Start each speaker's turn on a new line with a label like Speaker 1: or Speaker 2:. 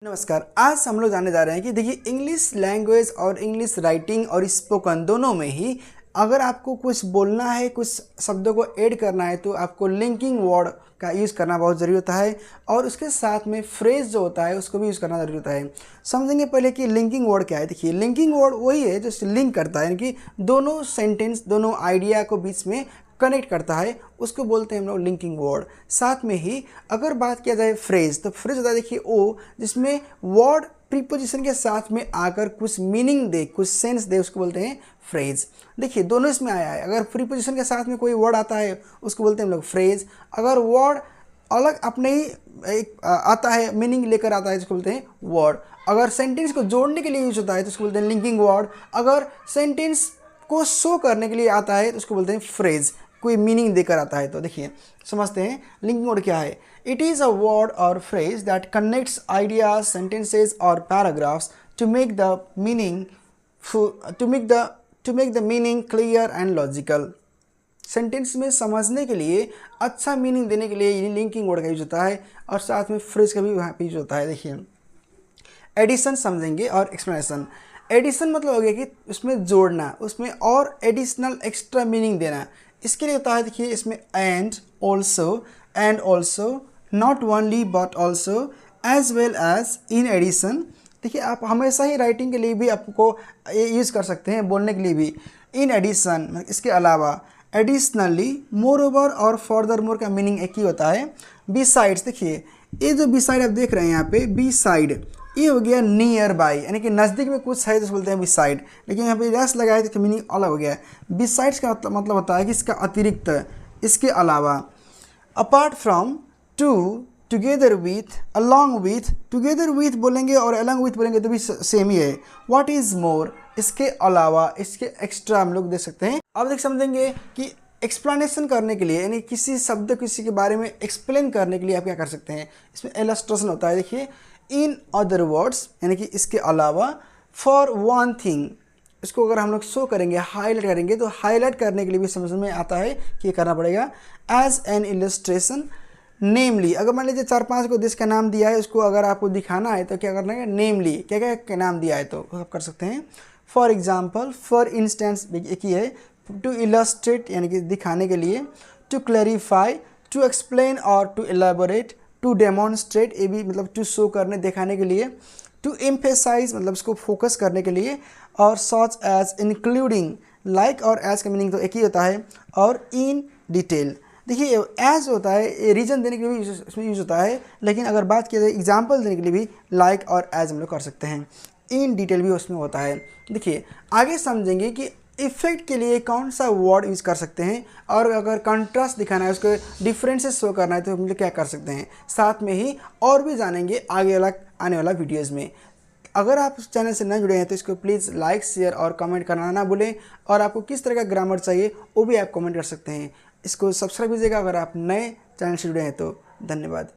Speaker 1: नमस्कार। आज हम लोग जानने जा रहे हैं कि देखिए इंग्लिश लैंग्वेज और इंग्लिश राइटिंग और स्पोकन दोनों में ही अगर आपको कुछ बोलना है, कुछ शब्दों को ऐड करना है तो आपको लिंकिंग वर्ड का यूज़ करना बहुत ज़रूरी होता है और उसके साथ में फ्रेज जो होता है उसको भी यूज़ करना ज़रूरी होता है। समझेंगे पहले कि लिंकिंग वर्ड क्या है। देखिए लिंकिंग वर्ड वही है जो लिंक करता है, यानी कि दोनों सेंटेंस, दोनों आइडिया को बीच में कनेक्ट करता है, उसको बोलते हैं हम लोग लिंकिंग वर्ड। साथ में ही अगर बात किया जाए फ्रेज, तो फ्रेज होता है देखिए वो जिसमें वर्ड प्रीपोजिशन के साथ में आकर कुछ मीनिंग दे, कुछ सेंस दे, उसको बोलते हैं फ्रेज। देखिए दोनों इसमें आया है। अगर प्रीपोजिशन के साथ में कोई वर्ड आता है उसको बोलते हैं हम लोग फ्रेज। अगर वर्ड अलग अपने ही एक आता है, मीनिंग लेकर आता है, जिसको बोलते हैं वर्ड। अगर सेंटेंस को जोड़ने के लिए यूज होता है तो उसको बोलते हैं लिंकिंग वर्ड। अगर सेंटेंस को शो करने के लिए आता है तो उसको बोलते हैं फ्रेज, कोई मीनिंग देकर आता है। तो देखिए समझते हैं लिंकिंग वर्ड क्या है। इट इज़ अ वर्ड और phrase that connects ideas, sentences और paragraphs to make the meaning meaning clear and logical. Sentence में समझने के लिए, अच्छा मीनिंग देने के लिए ये लिंकिंग वर्ड का यूज होता है और साथ में फ्रेज का भी वहाँ पे यूज होता है। देखिए एडिशन समझेंगे और एक्सप्लेनेशन। एडिशन मतलब हो गया कि उसमें जोड़ना, उसमें और एडिशनल एक्स्ट्रा मीनिंग देना। इसके लिए होता है देखिए इसमें and also, not only but also, as well as, in addition. देखिए आप हमेशा ही राइटिंग के लिए भी आपको ये यूज़ कर सकते हैं, बोलने के लिए भी। इन एडिशन, इसके अलावा, एडिशनली, मोर ओवर और फर्दर मोर का मीनिंग एक ही होता है। बी साइड्स, देखिए ये जो बी साइड आप देख रहे हैं यहाँ पे, बी साइड ये हो गया नियर बाई, यानी कि नज़दीक में कुछ है तो बोलते हैं बिसाइड। लेकिन यहाँ पे रस लगाए तो मीनिंग अलग हो गया है। बिसाइड्स का मतलब होता है कि इसका अतिरिक्त, इसके अलावा। Apart from, to, together with, along with. Together with बोलेंगे और अलॉन्ग विथ बोलेंगे तो भी सेम ही है। व्हाट इज़ मोर, इसके अलावा, इसके एक्स्ट्रा हम लोग देख सकते हैं। अब देख समझेंगे कि एक्सप्लेनेशन करने के लिए, यानी किसी शब्द, किसी के बारे में एक्सप्लेन करने के लिए आप क्या कर सकते हैं। इसमें इलस्ट्रेशन होता है। देखिए इन अदर वर्ड्स, यानी कि इसके अलावा। फॉर वन थिंग, इसको अगर हम लोग शो करेंगे, हाईलाइट करेंगे, तो हाईलाइट करने के लिए भी समझ में आता है कि ये करना पड़ेगा। एज एन इलस्ट्रेशन, नेमली, अगर मान लीजिए 4-5 को देश का नाम दिया है, उसको अगर आपको दिखाना है तो क्या करना है, नेमली, क्या क्या का नाम दिया है तो आप कर सकते हैं। फॉर एग्जाम्पल, फॉर इंस्टेंस एक ही है। टू इलस्ट्रेट यानी कि दिखाने के लिए। टू क्लैरिफाई, टू एक्सप्लेन और टू एलाबोरेट। टू डेमोन्स्ट्रेट, ये भी मतलब टू शो करने, दिखाने के लिए। टू एम्फेसाइज मतलब इसको फोकस करने के लिए। और सच एज, इंक्लूडिंग, लाइक और एज का मीनिंग तो एक ही होता है। और इन डिटेल, देखिए एज होता है ये रीजन देने के लिए भी इसमें यूज होता है, लेकिन अगर बात किया जाए एग्जाम्पल देने के लिए भी लाइक और एज हम लोग कर सकते हैं। इन डिटेल भी उसमें होता है। देखिए आगे समझेंगे कि इफेक्ट के लिए कौन सा वर्ड यूज़ कर सकते हैं और अगर कंट्रास्ट दिखाना है, उसको डिफरेंसेस शो करना है तो हम लोग क्या कर सकते हैं। साथ में ही और भी जानेंगे आगे अलग आने वाला वीडियोज़ में। अगर आप इस चैनल से न जुड़े हैं तो इसको प्लीज़ लाइक, शेयर और कमेंट करना ना भूलें। और आपको किस तरह का ग्रामर चाहिए वो भी आप कमेंट कर सकते हैं। इसको सब्सक्राइब कीजिएगा अगर आप नए चैनल से जुड़े हैं तो। धन्यवाद।